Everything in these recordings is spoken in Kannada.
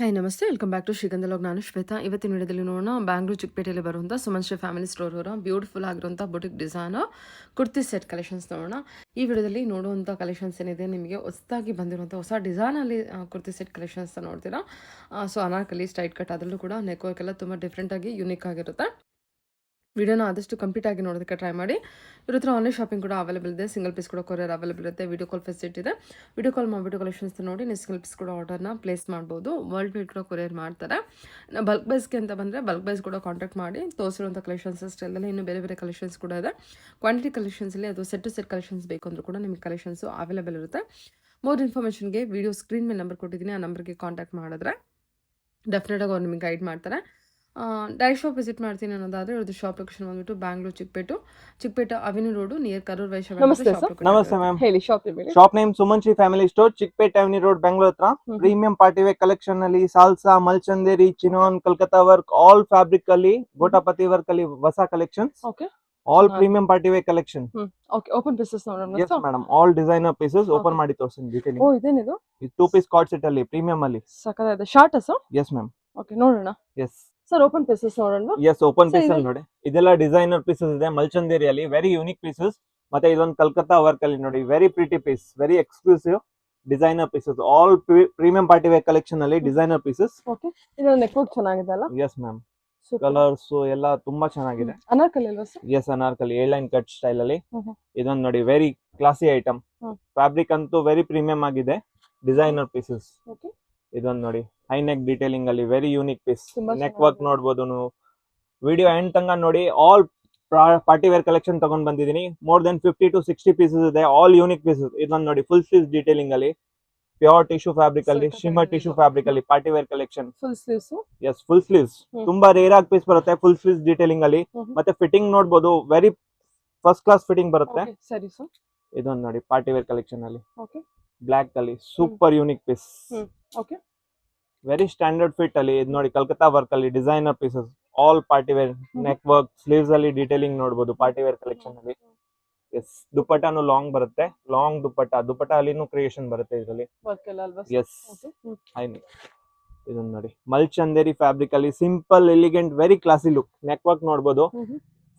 ಹಾಯ್ ನಮಸ್ತೆ ವೆಲ್ಕಮ್ ಬ್ಯಾಕ್ ಟು ಶ್ರೀಗಂಧ ಲಾಗ್. ನಾನು ಶ್ವೇತಾ. ಇವತ್ತಿನ ವಿಡಿಯೋದಲ್ಲಿ ನೋಡೋಣ ಬ್ಯಾಂಗ್ಳೂರ್ ಚಿಕ್ಕಪೇಟೆಯಲ್ಲಿ ಬರುವಂಥ ಸುಮನ್ ಶ್ರೀ ಫ್ಯಾಮಿಲಿ ಸ್ಟೋರ್ ಅವರ ಬ್ಯೂಟಿಫುಲ್ ಆಗಿರುವಂಥ boutique design kurti set collections ನೋಡೋಣ. ಈ ವಿಡಿಯೋದಲ್ಲಿ ನೋಡುವಂಥ ಕಲೆಕ್ಷನ್ಸ್ ಏನಿದೆ ನಿಮಗೆ ಹೊಸದಾಗಿ ಬಂದಿರುವಂಥ ಹೊಸ ಡಿಸೈನಲ್ಲಿ ಕುರ್ತಿ ಸೆಟ್ ಕಲೆಕ್ಷನ್ಸ್ ನೋಡ್ತೀರಾ. ಸೊ ಅನಾರ್ಕಲಿ ಸ್ಟ್ರೈಟ್ ಕಟ್ ಅದರಲ್ಲೂ ಕೂಡ ನೆಕ್ ವರ್ಕ್ ಎಲ್ಲ ತುಂಬ ಡಿಫ್ರೆಂಟಾಗಿ ಯುನಿಕ್ ಆಗಿರುತ್ತೆ. ವಿಡಿಯೋನ ಆದಷ್ಟು ಕಂಪ್ಲೀಟ್ ಆಗಿ ನೋಡೋದಕ್ಕೆ ಟ್ರೈ ಮಾಡಿ. ಇವ್ರ ಹತ್ರ ಆನ್ಲೈನ್ ಶಾಪಿಂಗ್ ಕೂಡ ಅವೈಲೇಬಲ್ ಇದೆ. ಸಿಂಗಲ್ ಪೀಸ್ ಕೂಡ ಕೊರಿಯರ್ ಅವೈಲೇಬಲ್ ಇರುತ್ತೆ. ವಿಡಿಯೋ ಕಾಲ್ ಫೆಸಿಲಿಟಿ ಇದೆ. ವಿಡಿಯೋ ಕಾಲ್ ಮಾಡಿಬಿಟ್ಟು ಕಲೆಕ್ಷನ್ಸ್ ನೋಡಿ ನೀವು ಸಿಂಗಲ್ ಪೀಸ್ ಕೂಡ ಆರ್ಡರ್ನ ಪ್ಲೇಸ್ ಮಾಡ್ಬೋದು. ವರ್ಲ್ಡ್ ವೈಡ್ ಕೂಡ ಕೊರಿಯರ್ ಮಾಡ್ತಾರೆ. ಬಲ್ಕ್ ಬೈಸ್ಗೆ ಅಂತ ಬಂದರೆ ಬಲ್ಕ್ ಬೈಸ್ ಕೂಡ ಕಾಂಟ್ಯಾಕ್ಟ್ ಮಾಡಿ. ತೋರಿಸಿರುವಂಥ ಕಲೆಕ್ಷನ್ಸ್ ಸ್ಟೈಲಲ್ಲಿ ಇನ್ನೂ ಬೇರೆ ಬೇರೆ ಕಲೆಕ್ಷನ್ಸ್ ಕೂಡ ಇದೆ. ಕ್ವಾಂಟಿಟಿ ಕಲೆಕ್ಷನ್ಸಲ್ಲಿ ಅದು ಸೆಟ್ ಟು ಸೆಟ್ ಕಲೆಕ್ಷನ್ಸ್ ಬೇಕು ಅಂದರೂ ಕೂಡ ನಿಮಗೆ ಕಲೆಕ್ಷನ್ಸು ಅವೈಲೇಬಲ್ ಇರುತ್ತೆ. ಮೋರ್ ಇನ್ಫಾರ್ಮೇಷನ್ಗೆ ವಿಡಿಯೋ ಸ್ಕ್ರೀನ್ ಮೇಲೆ ನಂಬರ್ ಕೊಟ್ಟಿದ್ದೀನಿ. ಆ ನಂಬರ್ಗೆ ಕಾಂಟ್ಯಾಕ್ಟ್ ಮಾಡಿದ್ರೆ ಡೆಫಿನೆಟಾಗಿ ಅವ್ರು ನಿಮಗೆ ಗೈಡ್ ಮಾಡ್ತಾರೆ. ಡೈರೆಕ್ಟ್ ಶಾಪ್ ವಿಸಿಟ್ ಮಾಡ್ತೀನಿ ಅನ್ನೋದಾದ್ರೆ ಇವ್ರದ್ದು ಶಾಪ್ ಲೊಕೇಶನ್ ಬಂದ್ಬಿಟ್ಟು Bangalore Chickpet avenue road near Karur Vysya. ನಮಸ್ತೆ ಸರ್. ನಮಸ್ತೆ ಮ್ಯಾಮ್. ಹೇಳಿ shop name. Shop name Suman Shri family store, Chickpet avenue road, Bengaluru ಹತ್ರ. ಪ್ರೀಮಿಯಂ ಪಾರ್ಟಿ ವೇರ್ ಕಲೆಕ್ಷನ್ ಅಲ್ಲಿ ಸಾಲ್ಸಾ, ಮಲ್ಚಂದೇರಿ, ಚಿನೋನ್, ಕಲ್ಕತ್ತಾ ವರ್ಕ್, ಆಲ್ ಫ್ಯಾಬ್ರಿಕ್ ಅಲ್ಲಿ, ಗೋಟಾಪತಿ ವರ್ಕ್ ಅಲ್ಲಿ ಹೊಸ collections. Okay. All premium party wear collection. Okay, open pieces ನೋಡೋಣ. Yes madam, all designer pieces open ಮಾಡಿ ತೋರಿಸ್ತೀನಿ ಡೀಟೇಲ್. ಓ ಇದೇನಿದು? ಇದು 2 ಪೀಸ್ ಕಾರ್ಡ್ ಸೆಟ್ ಅಲ್ಲಿ ಪ್ರೀಮಿಯಂ ಅಲ್ಲಿ ಸಕತ್ತಾಗಿದೆ. Short sir? Yes ma'am. Okay ನೋಡೋಣ. ಎಸ್ ಸರ್ ಓಪನ್ ಪೀಸಸ್ ನೋಡೋಣ. ಎಸ್ ಓಪನ್ So, ಪೀಸ್ ಅಲ್ಲಿ ನೋಡಿ, ಇದೆಲ್ಲ ಡಿಸೈನರ್ ಪೀಸಸ್ ಇದೆ. ಮಲ್ಚಂದೇರಿ ಅಲ್ಲಿ ವೆರಿ ಯೂನಿಕ್ ಪೀಸಸ್. ಮತ್ತೆ ಇದೊಂದು ಕಲ್ಕತ್ತಾ ವರ್ಕ್ ಅಲ್ಲಿ ನೋಡಿ, very pretty piece, very exclusive designer pieces. All premium party wear collection ಅಲ್ಲಿ ಡಿಸೈನರ್ ಪೀಸಸ್. ಓಕೆ, ಇದು ನೆಕ್ವರ್ಕ್ ಚೆನ್ನಾಗಿದೆ ಅಲ್ಲ? Yes ma'am. ಕಲರ್ಸ್ ಎಲ್ಲ ತುಂಬಾ ಚೆನ್ನಾಗಿದೆ. ಅನಾರ್ಕಲಿ ಅಲ್ವಾ sir? Yes, Anarkali airline cut style ಅಲ್ಲಿ. ಹ್ಮ್. ಇದೊಂದು ನೋಡಿ, ವೆರಿ ಕ್ಲಾಸಿ ಐಟಮ್. ಫ್ಯಾಬ್ರಿಕ್ ಅಂತೂ ವೆರಿ ಪ್ರೀಮಿಯಂ ಆಗಿದೆ. Designer pieces. ಓಕೆ. ಇದೊಂದು ನೋಡಿ, ಹೈ ನೆಕ್ ಡೀಟೇಲಿಂಗ್ ಅಲ್ಲಿ ವೆರಿ ಯೂನಿಕ್ ಪೀಸ್. ತುಂಬಾ ನೆಕ್ ಚೆನ್ನಾಗಿದೆ. ವರ್ಕ್ ನೋಡ್ಬೋದು ನೀವು. ವಿಡಿಯೋ ಎಂಡ್ ತನಕ ನೋಡಿ. ಆಲ್ ಪಾರ್ಟಿ ವೇರ್ ಕಲೆಕ್ಷನ್ ತಗೊಂಡ್ ಬಂದಿದ್ದೀನಿ. ಮೋರ್ ದೆನ್ 50 to 60 ಪೀಸಸ್ ಇದೆ. All unique pieces. ಇದೊಂದು ನೋಡಿ, ಫುಲ್ ಸ್ಲೀವ್ ಡೀಟೇಲಿಂಗ್ ಅಲ್ಲಿ, ಪ್ಯೂರ್ ಟಿಶ್ಯೂ ಫ್ಯಾಬ್ರಿಕ್ ಅಲ್ಲಿ, ಶಿಮ್ಮರ್ ಟಿಶ್ಯೂ ಫ್ಯಾಬ್ರಿಕ್ ಅಲ್ಲಿ party wear collection. Full sleeves. Yes, full sleeves. ತುಂಬಾ ರೇರ್ ಆಗಿ ಪೀಸ್ ಬರುತ್ತೆ ಫುಲ್ ಸ್ಲೀವ್ಸ್ ಡೀಟೇಲಿಂಗ್ ಅಲ್ಲಿ. ಮತ್ತೆ ಫಿಟ್ಟಿಂಗ್ ನೋಡ್ಬೋದು, ವೆರಿ ಫಸ್ಟ್ ಕ್ಲಾಸ್ ಫಿಟ್ಟಿಂಗ್ ಬರುತ್ತೆ. ಸರಿ ಸರ್. ಇದೊಂದು ನೋಡಿ, ಪಾರ್ಟಿ ವೇರ್ ಕಲೆಕ್ಷನ್ ಅಲ್ಲಿ ಓಕೆ. ಬ್ಲಾಕ್ ಅಲ್ಲಿ super unique piece. Okay. Very standard fit ಅಲ್ಲಿ. ಇದು ನೋಡಿ, ಕಲ್ಕತ್ತಾ ವರ್ಕ್ ಅಲ್ಲಿ designer pieces. All party wear. Neck work, sleeves ಅಲ್ಲಿ ಡೀಟೇಲಿಂಗ್ ನೋಡ್ಬೋದು ಪಾರ್ಟಿ ವೇರ್ ಕಲೆಕ್ಷನ್ ಅಲ್ಲಿ. ಎಸ್, ದುಪ್ಪಟ್ಟಾನು ಲಾಂಗ್ ಬರುತ್ತೆ. ಲಾಂಗ್ ದುಪ್ಪಟ್ಟ ಅಲ್ಲಿನೂ ಕ್ರಿಯೇಷನ್ ಬರುತ್ತೆ ಇದರಲ್ಲಿ. ವರ್ಕ್ ಎಲ್ಲ ಅಲ್ವಾ? ಎಸ್, ಇದನ್ನ ನೋಡಿ, ಮಲ್ಚಂದೇರಿ ಫ್ಯಾಬ್ರಿಕ್ ಅಲ್ಲಿ simple elegant very classy look. Neck work ನೋಡ್ಬೋದು,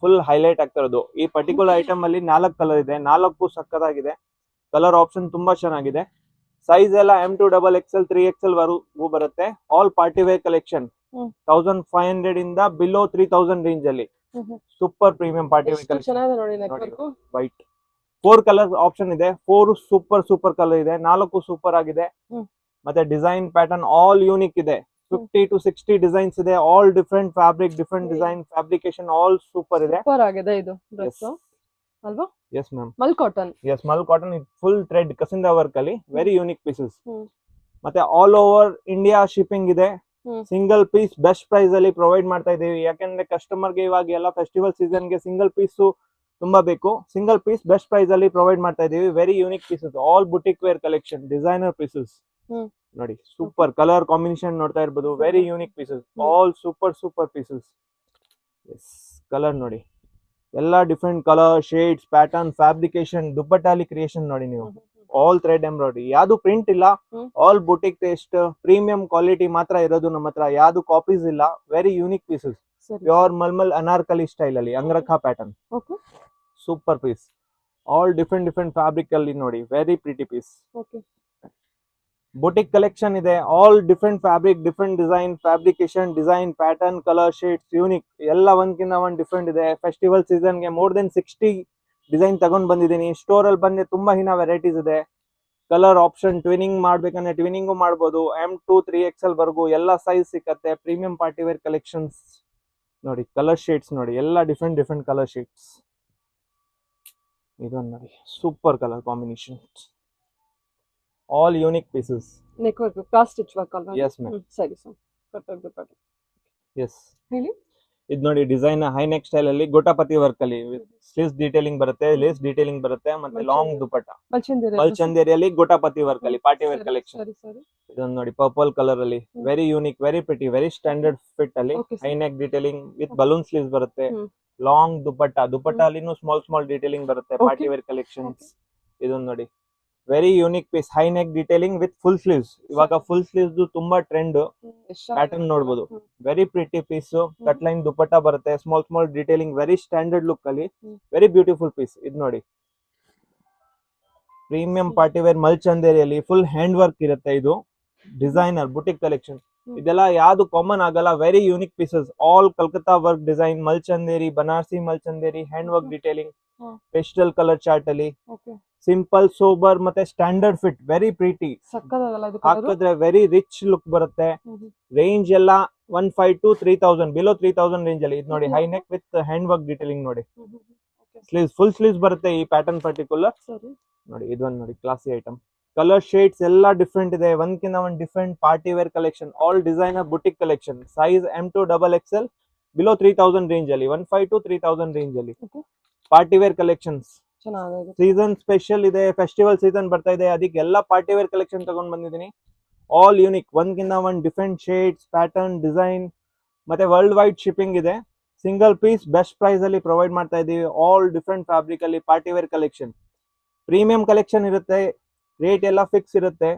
ಫುಲ್ ಹೈಲೈಟ್ ಆಗ್ತಾ ಇರೋದು. ಈ ಪರ್ಟಿಕ್ಯುಲರ್ ಐಟಮ್ ಅಲ್ಲಿ 4 ಕಲರ್ ಇದೆ. 4 ಸಕ್ಕತ್ತಾಗಿದೆ. ಕಲರ್ ಆಪ್ಷನ್ ತುಂಬಾ ಚೆನ್ನಾಗಿದೆ. ಸೈಜ್ ಎಲ್ಲ M2XXL 3XL ವರೆಗೂ ಬರುತ್ತೆ. All party wear collection. 1500 ಇಂದ ಬಿಲೋ 3000 ರೇಂಜ್ ಅಲ್ಲಿ super premium party wear collection. ಚೆನ್ನಾಗಿದೆ ನೋಡಿ ನೆಕ್ವರ್ಕ್. ವೈಟ್ 4 ಕಲರ್ ಆಪ್ಷನ್ ಇದೆ. 4 ಸೂಪರ್ ಕಲರ್ ಇದೆ. 4 ಸೂಪರ್ ಆಗಿದೆ. ಮತ್ತೆ ಡಿಸೈನ್ ಪ್ಯಾಟರ್ನ್ ಆಲ್ ಯೂನಿಕ್ ಇದೆ. 50 to 60 ಡಿಸೈನ್ಸ್ ಇದೆ. All different fabric, different design, fabrication all super ಇದೆ. ಸೂಪರ್ ಆಗಿದೆ ಇದು ಡ್ರೆಸ್ ಅಲ್ವಾ? Yes ma'am. Mul cotton. Yes, mul cotton. Full thread ಕಸಿಂದ ವರ್ಕ್ ಅಲ್ಲಿ ವೆರಿ ಯೂನಿಕ್ ಪೀಸಸ್. ಮತ್ತೆ ಆಲ್ ಓವರ್ ಇಂಡಿಯಾ ಶಿಪ್ಪಿಂಗ್ ಇದೆ. ಸಿಂಗಲ್ ಪೀಸ್ ಬೆಸ್ಟ್ ಪ್ರೈಸ್ ಅಲ್ಲಿ ಪ್ರೊವೈಡ್ ಮಾಡ್ತಾ ಇದೀವಿ. ಯಾಕಂದ್ರೆ ಕಸ್ಟಮರ್ ಗೆ ಇವಾಗ ಎಲ್ಲ ಫೆಸ್ಟಿವಲ್ ಸೀಸನ್ ಗೆ ಸಿಂಗಲ್ ಪೀಸ್ ತುಂಬಾ ಬೇಕು. ಸಿಂಗಲ್ ಪೀಸ್ ಬೆಸ್ಟ್ ಪ್ರೈಸ್ ಅಲ್ಲಿ ಪ್ರೊವೈಡ್ ಮಾಡ್ತಾ ಇದೀವಿ. Very unique pieces. All boutique wear collection, designer pieces. ನೋಡಿ, ಸೂಪರ್ ಕಲರ್ ಕಾಂಬಿನೇಷನ್ ನೋಡ್ತಾ ಇರ್ಬೋದು. Very unique pieces. All super pieces. Yes, colour ನೋಡಿ, ಎಲ್ಲ different colour shades, pattern, fabrication, ದುಪ್ಪಟ್ಟಾಲಿ ಕ್ರಿಯೇಷನ್ ನೋಡಿ ನೀವು. ಆಲ್ ಥ್ರೆಡ್ ಎಂಬ್ರಾಯ್ಡ್ರಿ, ಯಾವ್ದು ಪ್ರಿಂಟ್ ಇಲ್ಲ. All boutique taste, premium quality ಮಾತ್ರ ಇರೋದು ನಮ್ಮ ಹತ್ರ. ಯಾವ್ದು ಕಾಪೀಸ್ ಇಲ್ಲ. Very unique pieces. Pure mulmul anarkali style ಅಲ್ಲಿ angrakha pattern. Super piece. All different fabric ಅಲ್ಲಿ ನೋಡಿ, very pretty piece. Boutique collection ಇದೆ. All different fabric, different design, fabrication, design, pattern, colour shades unique. ಎಲ್ಲ ಒಂದ್ಕಿಂತ ಒಂದ್ ಡಿಫ್ರೆಂಟ್ ಇದೆ. ಫೆಸ್ಟಿವಲ್ ಸೀಸನ್ ಗೆ ಮೋರ್ ದೆನ್ 60 ಡಿಸೈನ್ ತಗೊಂಡ್ ಬಂದಿದ್ದೀನಿ. ಸ್ಟೋರ್ ಅಲ್ಲಿ ಬಂದ್ರೆ ತುಂಬಾ ಹಿನ ವೆರೈಟೀಸ್ ಇದೆ. ಕಲರ್ ಆಪ್ಷನ್ ಟ್ವಿನಿಂಗ್ ಮಾಡ್ಬೇಕಂದ್ರೆ ಟ್ವಿನಿಂಗು ಮಾಡ್ಬೋದು. M2 3XL ವರೆಗೂ ಎಲ್ಲ ಸೈಜ್ ಸಿಕ್ಕತ್ತೆ. ಪ್ರೀಮಿಯಂ ಪಾರ್ಟಿ ವೇರ್ ಕಲೆಕ್ಷನ್ಸ್ ನೋಡಿ. ಕಲರ್ ಶೇಡ್ಸ್ ನೋಡಿ, ಎಲ್ಲ ಡಿಫ್ರೆಂಟ್ ಕಲರ್ ಶೇಡ್ಸ್. ಇದೊಂದು ನೋಡಿ, super colour combination. All unique pieces. Neck work cross stitch work ಅಲ್ವಾ? Yes, ma'am. ಸರಿ ಸರ್. ಕರೆಕ್ಟ್. ಎಸ್, ಹೇಳಿ. ಇದು ನೋಡಿ, ಡಿಸೈನ್ ಹೈ ನೆಕ್ ಸ್ಟೈಲ್ ಅಲ್ಲಿ ಗೋಟಾಪತಿ ವರ್ಕ್ ಅಲ್ಲಿ ಸ್ಲೀವ್ಸ್ ಡೀಟೇಲಿಂಗ್ ಬರುತ್ತೆ, ಲೇಸ್ ಡೀಟೇಲಿಂಗ್ ಬರುತ್ತೆ. ಮತ್ತೆ ಲಾಂಗ್ ದುಪಟ್ಟ ಮಲ್ಚಂದೇರಿಯಲ್ಲಿ ಗೋಟಾಪತಿ ವರ್ಕ್ ಅಲ್ಲಿ ಪಾರ್ಟಿ ವೇರ್ ಕಲೆಕ್ಷನ್. ಇದೊಂದು ನೋಡಿ, ಪರ್ಪಲ್ ಕಲರ್ ಅಲ್ಲಿ very unique, very pretty, very standard fit ಅಲ್ಲಿ high neck detailing with balloon sleeves ಬರುತ್ತೆ. ಲಾಂಗ್ ದುಪಟ್ಟ ಅಲ್ಲಿನೂ ಸ್ಮಾಲ್ ಡೀಟೇಲಿಂಗ್ ಬರುತ್ತೆ. Party wear collections. ಇದೊಂದು ನೋಡಿ, very unique piece, high neck detailing with full sleeves. ಇವಾಗ ಫುಲ್ ಸ್ಲೀವ್ಸ್ ತುಂಬಾ ಟ್ರೆಂಡ್. ಪ್ಯಾಟರ್ನ್ ನೋಡ್ಬೋದು, very pretty piece. Cut line dupatta ಬರುತ್ತೆ, small small detailing, very standard look ಅಲ್ಲಿ ವೆರಿ ಬ್ಯೂಟಿಫುಲ್ ಪೀಸ್. ಇದು ನೋಡಿ, ಪ್ರೀಮಿಯಂ ಪಾರ್ಟಿ ವೇರ್ ಮಲ್ಚಂದೇರಿಯಲ್ಲಿ ಫುಲ್ ಹ್ಯಾಂಡ್ ವರ್ಕ್ ಇರುತ್ತೆ. ಇದು ಡಿಸೈನರ್ ಬುಟಿಕ್ ಕಲೆಕ್ಷನ್. ಇದೆಲ್ಲ ಯಾವ್ದು ಕಾಮನ್ ಆಗಲ್ಲ, very unique pieces. All Calcutta work design, mulchanderi, Banarasi mulchanderi, hand work detailing, pastel colour chart ಅಲ್ಲಿ. ಸಿಂಪಲ್, ಸೋಬರ್ ಮತ್ತೆ ಸ್ಟ್ಯಾಂಡರ್ಡ್ ಫಿಟ್, ವೆರಿ ಪ್ರೀಟಿ. ಹಾಕಿದ್ರೆ ವೆರಿ ರಿಚ್ ಲುಕ್ ಬರುತ್ತೆ. ರೇಂಜ್ ಎಲ್ಲ 1500 to 3000, ಬಿಲೋ 3000 ರೇಂಜ್ ಅಲ್ಲಿ. ಇದು ನೋಡಿ, high neck with hand work detailing ನೋಡಿ. ಸ್ಲೀವ್ಸ್ ಫುಲ್ ಸ್ಲೀವ್ಸ್ ಬರುತ್ತೆ ಈ ಪ್ಯಾಟರ್ನ್ ಪರ್ಟಿಕ್ಯುಲರ್. ನೋಡಿ ಇದೊಂದು ನೋಡಿ, ಕ್ಲಾಸಿ ಐಟಮ್. ಕಲರ್ ಶೇಡ್ಸ್ ಎಲ್ಲ ಡಿಫ್ರೆಂಟ್ ಇದೆ, ಒಂದ್ಕಿಂತ ಒಂದ್ different party wear collection. All designer boutique collection. Size M2 XXL, below 3000 range ಅಲ್ಲಿ, 1500 to 3000 ರೇಂಜ್ ಅಲ್ಲಿ party wear collections. Season special ಇದೆ, ಫೆಸ್ಟಿವಲ್ ಸೀಸನ್ ಬರ್ತಾ ಇದೆ, ಅದಕ್ಕೆ ಎಲ್ಲ ಪಾರ್ಟಿ ವೇರ್ ಕಲೆಕ್ಷನ್ ತಗೊಂಡ್ ಬಂದಿದ್ದೀನಿ. ಆಲ್ ಯೂನಿಕ್, ಒಂದ್ಕಿಂತ ಒಂದ್ ಡಿಫ್ರೆಂಟ್ ಶೇಡ್ಸ್, ಪ್ಯಾಟರ್ನ್, ಡಿಸೈನ್, ಮತ್ತೆ ವರ್ಲ್ಡ್ ವೈಡ್ ಶಿಪ್ಪಿಂಗ್ ಇದೆ. ಸಿಂಗಲ್ ಪೀಸ್ ಬೆಸ್ಟ್ ಪ್ರೈಸ್ ಅಲ್ಲಿ ಪ್ರೊವೈಡ್ ಮಾಡ್ತಾ ಇದೀವಿ. ಆಲ್ ಡಿಫ್ರೆಂಟ್ ಫ್ಯಾಬ್ರಿಕ್ ಅಲ್ಲಿ party wear collection. Premium collection ಇರುತ್ತೆ, ರೇಟ್ ಎಲ್ಲ ಫಿಕ್ಸ್ ಇರುತ್ತೆ.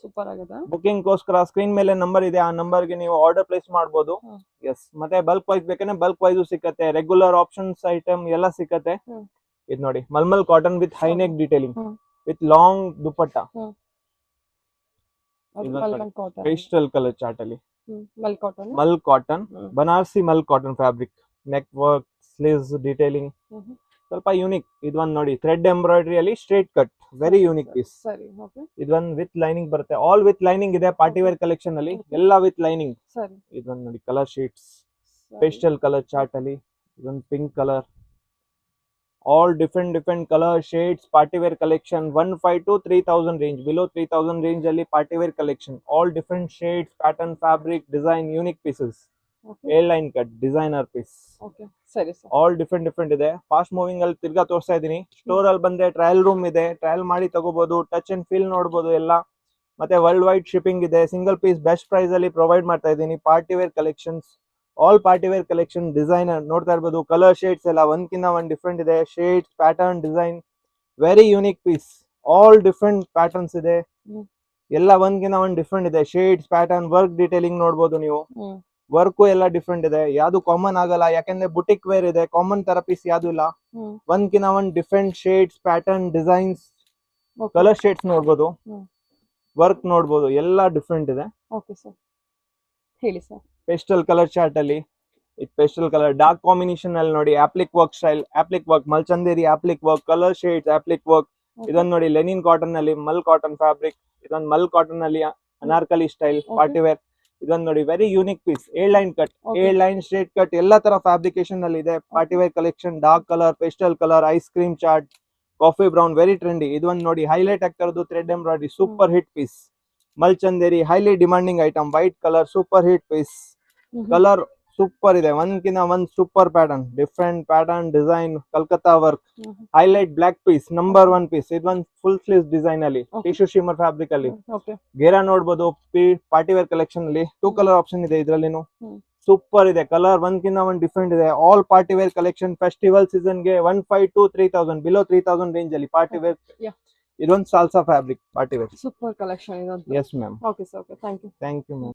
ಸೂಪರ್ ಆಗಿದೆ. ಬುಕಿಂಗ್ ಗೋಸ್ಕರ ಸ್ಕ್ರೀನ್ ಮೇಲೆ ನಂಬರ್ ಇದೆ, ಆ ನಂಬರ್ ಗೆ ನೀವು ಆರ್ಡರ್ ಪ್ಲೇಸ್ ಮಾಡಬಹುದು. ಎಸ್, ಮತ್ತೆ ಬಲ್ಕ್ ವೈಸ್ ಬೇಕಂದ್ರೆ ಬಲ್ಕ್ ವೈಸ್ ಸಿಕ್ಕತ್ತೆ, ರೆಗ್ಯುಲರ್ ಆಪ್ಷನ್ಸ್ ಐಟಮ್ ಎಲ್ಲ ಸಿಕ್ಕತ್ತೆ. ಇದು ನೋಡಿ, mulmul cotton with high neck detailing with long dupatta. Pastel colour chart ಅಲ್ಲಿ mul cotton, Banarasi mul cotton fabric. Neck work, sleeves detailing ಸ್ವಲ್ಪ ಯೂನಿಕ್. ಇದೊಂದು ನೋಡಿ, ಥ್ರೆಡ್ ಎಂಬ್ರಾಯ್ಡರಿ ಅಲ್ಲಿ straight cut, very unique piece. ಇದೊಂದು ವಿತ್ ಲೈನಿಂಗ್ ಬರುತ್ತೆ, ಆಲ್ ವಿತ್ ಲೈನಿಂಗ್ ಇದೆ ಪಾರ್ಟಿ ವೇರ್ ಕಲೆಕ್ಷನ್ ಅಲ್ಲಿ, ಎಲ್ಲ ವಿತ್ ಲೈನಿಂಗ್. ಇದೊಂದು ನೋಡಿ, colour shades, pastel colour chart ಅಲ್ಲಿ. ಇದೊಂದು pink colour. All different colour shades, party wear collection. 1500 to 3000 range, below 3000 range ಅಲ್ಲಿ party wear collection. All different shades, pattern, fabric, design, unique pieces. Air line cut, designer piece. All different ಇದೆ. ಫಾಸ್ಟ್ ಮೂವಿಂಗ್ ಅಲ್ಲಿ ತಿರ್ಗಾ ತೋರಿಸ್ತಾ ಇದೀನಿ. ಸ್ಟೋರ್ ಅಲ್ಲಿ ಬಂದ್ರೆ ಟ್ರಯಲ್ ರೂಮ್ ಇದೆ, ಟ್ರಯಲ್ ಮಾಡಿ ತಗೋಬಹುದು, ಟಚ್ ಅಂಡ್ ಫೀಲ್ ನೋಡಬಹುದು ಎಲ್ಲ. ಮತ್ತೆ ವರ್ಲ್ಡ್ ವೈಡ್ ಶಿಪ್ಪಿಂಗ್ ಇದೆ. ಸಿಂಗಲ್ ಪೀಸ್ ಬೆಸ್ಟ್ ಪ್ರೈಸ್ ಅಲ್ಲಿ ಪ್ರೊವೈಡ್ ಮಾಡ್ತಾ ಇದೀನಿ. Party wear collections, all party wear collection, designer ನೋಡ್ತಾ ಇರ್ಬೋದು. ಕಲರ್ ಶೇಡ್ಸ್ ಎಲ್ಲ ಒಂದ್ಕಿಂತ ಒಂದ್ ಡಿಫ್ರೆಂಟ್ ಇದೆ, shades, pattern, design, very unique piece. All different patterns ಇದೆ, ಎಲ್ಲ ಒಂದ್ಕಿಂತ ಒಂದ್ ಡಿಫ್ರೆಂಟ್ ಇದೆ. ಶೇಡ್ಸ್, ಪ್ಯಾಟರ್ನ್, ವರ್ಕ್ ಡಿಟೇಲಿಂಗ್ ನೋಡ್ಬೋದು ನೀವು. ವರ್ಕ್ ಎಲ್ಲ ಡಿಫ್ರೆಂಟ್ ಇದೆ, ಯಾವ್ದು ಕಾಮನ್ ಆಗಲ್ಲ, ಯಾಕಂದ್ರೆ ಬುಟಿಕ್ ವೇರ್ ಇದೆ. ಕಾಮನ್ ತರ ಪೀಸ್ ಯಾವ್ದು ಇಲ್ಲ, ಒಂದ್ಕಿಂತ ಒಂದ್ different shades, pattern, designs, colour shades ನೋಡ್ಬೋದು, ವರ್ಕ್ ನೋಡ್ಬೋದು, ಎಲ್ಲ ಡಿಫ್ರೆಂಟ್ ಇದೆ. ಹೇಳಿ ಸರ್. ಪೇಸ್ಟಲ್ ಕಲರ್ ಚಾರ್ಟ್ ಅಲ್ಲಿ, ಇದು ಪೇಸ್ಟಲ್ ಕಲರ್ ಡಾರ್ಕ್ ಕಾಂಬಿನೇಷನ್ ಅಲ್ಲಿ ನೋಡಿ, appliqué work style, appliqué work, mulchanderi appliqué work, colour shades, appliqué work. ಇದೊಂದು ನೋಡಿ, ಲೆನಿನ್ ಕಾಟನ್ ಅಲ್ಲಿ ಮಲ್ ಕಾಟನ್ ಫ್ಯಾಬ್ರಿಕ್. ಇದೊಂದು ಮಲ್ ಕಾಟನ್ ಅಲ್ಲಿ ಅನಾರ್ಕಲಿ ಸ್ಟೈಲ್ ಪಾರ್ಟಿ ವೇರ್. ಇದೊಂದು ನೋಡಿ, very unique piece. Air line cut, air line, straight cut, ಎಲ್ಲ ತರ ಫ್ಯಾಬ್ರಿಕೇಶನ್ ಅಲ್ಲಿ ಇದೆ. Party wear collection. Dark colour, pastel colour, ice cream chart, coffee brown, very trendy. ಇದೊಂದು ನೋಡಿ, ಹೈಲೈಟ್ ಆಗ್ತಾ ಇರೋದು thread embroidery, super hit piece. Mulchanderi, highly demanding item, white colour, super hit piece. Colour super ಇದೆ, ಒಂದ್ಕಿಂತ ಒಂದ್ super pattern, different pattern, design, Calcutta work, highlight block piece, number 1 piece. ಇದೊಂದು ಫುಲ್ ಸ್ಲೀವ್ಸ್ ಡಿಸೈನ್ ಅಲ್ಲಿ, ಟಿಶ್ಯೂ ಶಿಮರ್ ಫ್ಯಾಬ್ರಿಕ್ ಅಲ್ಲಿ. ಗೇರಾ ನೋಡ್ಬೋದು, ಪಾರ್ಟಿ ವೇರ್ ಕಲೆಕ್ಷನ್ ಅಲ್ಲಿ 2 ಕಲರ್ ಆಪ್ಷನ್ ಇದೆ ಇದ್ರಲ್ಲಿನು. ಸೂಪರ್ ಇದೆ, ಕಲರ್ ಒಂದ್ಕಿಂತ ಒಂದ್ ಡಿಫ್ರೆಂಟ್ ಇದೆ. All party wear collection. Festival season ಗೆ 1500 to 3000, ಬಿಲೋ 3000 ರೇಂಜ್ ಅಲ್ಲಿ ಪಾರ್ಟಿ ವೇರ್. ಇದೊಂದು salsa fabric party wear. Super collection ಇದೊಂದು. Yes ma'am. Okay sir, okay, thank you. Thank you ma'am.